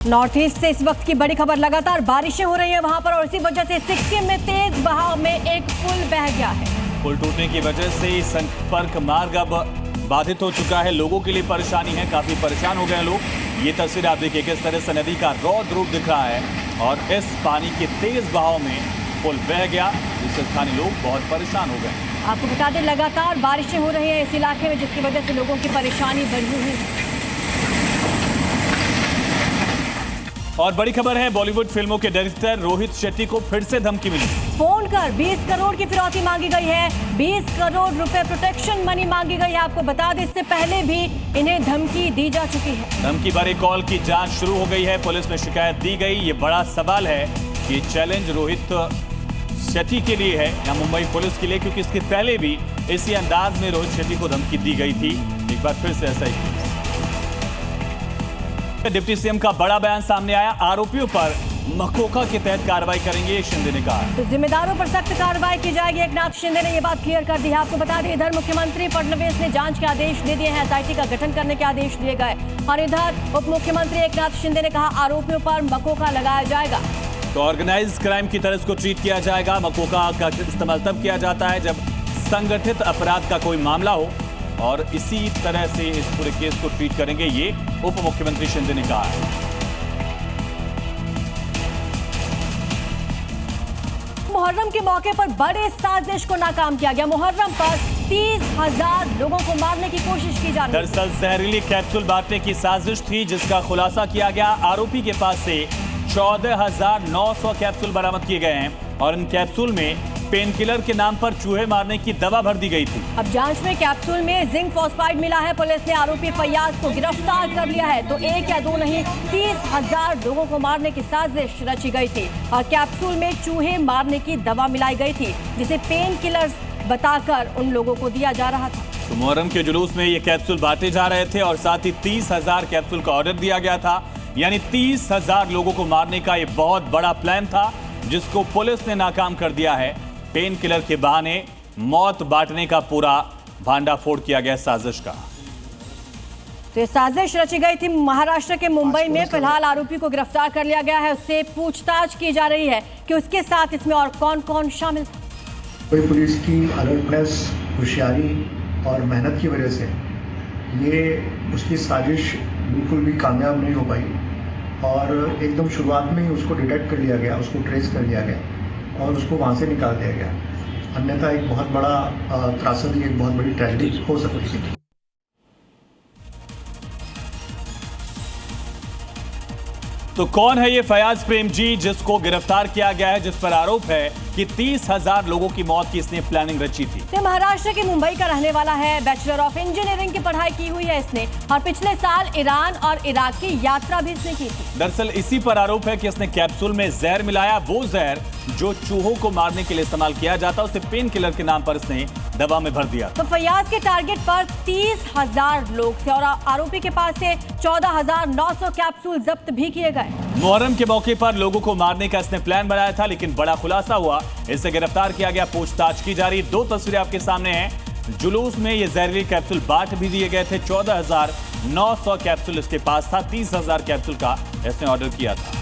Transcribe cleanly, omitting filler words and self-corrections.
North east से इस वक्त की बड़ी खबर, लगातार बारिशें हो रही हैं वहां पर और इसी वजह से सिक्किम में तेज बहाव में एक पुल बह गया है। पुल टूटने की वजह से संपर्क मार्ग अब बाधित हो चुका है। लोगों के लिए परेशानी है, काफी परेशान हो गए लोग। ये तस्वीर आप देखिए किस तरह से नदी का रौद्र रूप दिख रहा है और इस पानी के तेज बहाव में पुल बह गया, जिससे स्थानीय लोग बहुत परेशान हो गए। आपको बता दें, लगातार बारिशें हो रही हैं इस इलाके में, जिसकी वजह से लोगों की परेशानी बढ़ी हुई है। और बड़ी खबर है, बॉलीवुड फिल्मों के डायरेक्टर रोहित शेट्टी को फिर से धमकी मिली। फोन कर 20 करोड़ की फिरौती मांगी गई है। 20 करोड़ रुपए प्रोटेक्शन मनी मांगी गई है। आपको बता दें, इससे पहले भी इन्हें धमकी दी जा चुकी है। धमकी भरे कॉल की जांच शुरू हो गई है, पुलिस में शिकायत दी गई। ये बड़ा सवाल है कि चैलेंज रोहित शेट्टी के लिए है या मुंबई पुलिस के लिए, क्योंकि इसके पहले भी इसी अंदाज में रोहित शेट्टी को धमकी दी गई थी। एक बार फिर से ऐसा ही डिप्टी सीएम का बड़ा बयान सामने आया। आरोपियों पर मकोका के तहत कार्रवाई करेंगे, शिंदे ने कहा। तो जिम्मेदारों पर सख्त कार्रवाई की जाएगी, एकनाथ शिंदे ने यह बात क्लियर कर दी है। आपको बता दें, इधर मुख्यमंत्री फडणवीस ने जांच के आदेश दे दिए हैं, एसआईटी का गठन करने के आदेश दिए गए और इधर उप मुख्यमंत्री एकनाथ शिंदे ने कहा आरोपियों पर मकोका लगाया जाएगा। तो ऑर्गेनाइज क्राइम की तरह इसको ट्रीट किया जाएगा। मकोका का इस्तेमाल तब किया जाता है जब संगठित अपराध का कोई मामला हो, और इसी तरह से इस पूरे केस को ट्रीट करेंगे, ये उप मुख्यमंत्री शिंदे ने कहा है। मुहर्रम के मौके पर बड़े साजिश को नाकाम किया गया। मुहर्रम पर 30,000 लोगों को मारने की कोशिश की जा रही है। दरअसल जहरीली कैप्सूल बांटने की साजिश थी, जिसका खुलासा किया गया। आरोपी के पास से 14,900 कैप्सूल बरामद किए गए हैं और इन कैप्सूल में पेन किलर के नाम पर चूहे मारने की दवा भर दी गई थी। अब जांच में कैप्सूल में जिंक फॉस्फाइड मिला है। पुलिस ने आरोपी फैयाज को गिरफ्तार कर लिया है। तो एक या दो नहीं, 30,000 लोगों को मारने की साजिश रची गई थी और कैप्सूल में चूहे मारने की दवा मिलाई गई थी, जिसे पेन किलर्स बताकर उन लोगों को दिया जा रहा था। तो मुहर्रम के जुलूस में ये कैप्सूल बांटे जा रहे थे और साथ ही 30,000 कैप्सूल का ऑर्डर दिया गया था। यानी 30,000 लोगों को मारने का ये बहुत बड़ा प्लान था, जिसको पुलिस ने नाकाम कर दिया है। पेन किलर के बहाने मौत बांटने का पूरा भांडाफोड़ किया गया साजिश का। तो ये साजिश रची गई थी महाराष्ट्र के मुंबई में। फिलहाल आरोपी को गिरफ्तार कर लिया गया है। उससे पूछताछ की जा रही है कि उसके साथ इसमें और कौन कौन शामिल था। मुंबई पुलिस की अलर्टनेस, होशियारी और मेहनत की वजह से ये उसकी साजिश बिल्कुल भी कामयाब नहीं हो पाई और एकदम शुरुआत में ही उसको डिटेक्ट कर लिया गया, उसको ट्रेस कर लिया गया और उसको वहाँ से निकाल दिया गया। अन्यथा एक बहुत बड़ा त्रासदी, एक बहुत बड़ी ट्रेजेडी हो सकती थी। तो कौन है ये फयाज प्रेमजी, जिसको गिरफ्तार किया गया है, जिस पर आरोप है कि 30,000 लोगों की मौत की इसने प्लानिंग रची थी। ये महाराष्ट्र के मुंबई का रहने वाला है। बैचलर ऑफ इंजीनियरिंग की पढ़ाई की हुई है इसने और पिछले साल ईरान और इराक की यात्रा भी इसने की थी। दरअसल इसी पर आरोप है कि इसने कैप्सूल में जहर मिलाया। वो जहर जो चूहों को मारने के लिए इस्तेमाल किया जाता, उसे पेन किलर के नाम पर इसने दवा में भर दिया। तो फैयाज के टारगेट पर 30,000 लोग थे और आरोपी के पास से 14,900 कैप्सूल जब्त भी किए गए। मुहर्रम के मौके पर लोगों को मारने का इसने प्लान बनाया था, लेकिन बड़ा खुलासा हुआ, इसे गिरफ्तार किया गया, पूछताछ की जा रही। दो तस्वीरें आपके सामने हैं। जुलूस में ये जहरीली कैप्सूल बांट भी दिए गए थे। 14,900 कैप्सूल इसके पास था, 30,000 कैप्सूल का इसने ऑर्डर किया था।